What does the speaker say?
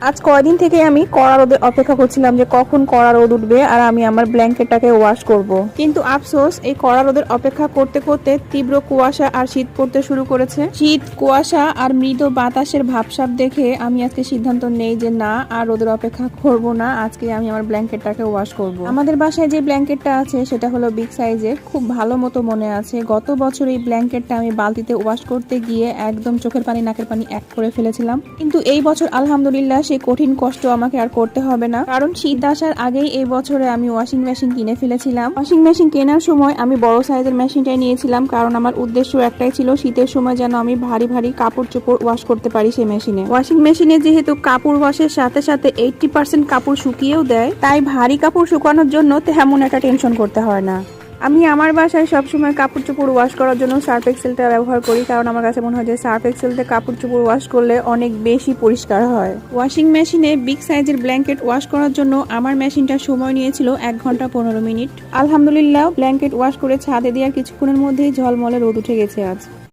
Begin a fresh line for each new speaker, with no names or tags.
আজ কয়দিন থেকে আমি কড়া রোদে অপেক্ষা করছিলাম যে কখন কড়া রোদ উঠবে আর আমি আমার ব্ল্যাঙ্কেটটাকে ওয়াশ করব। কিন্তু আফসোস, এই কড়া রোদের অপেক্ষা করতে করতে তীব্র কুয়াশা আর শীত পড়তে শুরু করেছে। শীত, কুয়াশা আর মৃদু বাতাসের ভাবসাব দেখে আমি আজকে সিদ্ধান্ত নেই যে না, আর রোদের অপেক্ষা করব না, আজকে আমি আমার ব্ল্যাঙ্কেটটাকে ওয়াশ করব। আমাদের বাসায় যে ব্ল্যাঙ্কেটটা আছে সেটা হলো বিগ সাইজের। খুব ভালো মতো মনে আছে, গত বছর এই ব্ল্যাঙ্কেটটা আমি বালতিতে ওয়াশ করতে গিয়ে একদম চোখের পানি নাকের পানি এক করে ফেলেছিলাম। কিন্তু এই বছর আলহামদুলিল্লাহ সেই কঠিন কষ্ট আমাকে আর করতে হবে না, কারণ শীত আসার আগেই এই বছরে আমি ওয়াশিং মেশিন কিনে ফেলেছিলাম। ওয়াশিং মেশিন কেনার সময় আমি বড় সাইজের মেশিনটাই নিয়েছিলাম, কারণ আমার উদ্দেশ্য একটাই ছিল, শীতের সময় যেন আমি ভারী ভারী কাপড় চোপড় ওয়াশ করতে পারি সেই মেশিনে। ওয়াশিং মেশিনে যেহেতু কাপড় ওয়াশের সাথে সাথে 80% কাপড় শুকিয়েও দেয়, তাই ভারী কাপড় শুকানোর জন্য তেমন একটা টেনশন করতে হয় না। আমি আমার বাসায় সবসময় কাপড় চোপড় ওয়াশ করার জন্য সার্ফ এক্সেলটা ব্যবহার করি, কারণ আমার কাছে মনে হয় যে সার্ফ এক্সেলতে কাপড় চোপড় ওয়াশ করলে অনেক বেশি পরিষ্কার হয়। ওয়াশিং মেশিনে বিগ সাইজের ব্ল্যাঙ্কেট ওয়াশ করার জন্য আমার মেশিনটা সময় নিয়েছিল 1 ঘন্টা 15 মিনিট। আলহামদুলিল্লাহ ব্ল্যাঙ্কেট ওয়াশ করে ছাদে দেওয়ার কিছুক্ষণের মধ্যেই ঝলমলে রোদ উঠে গেছে আজ।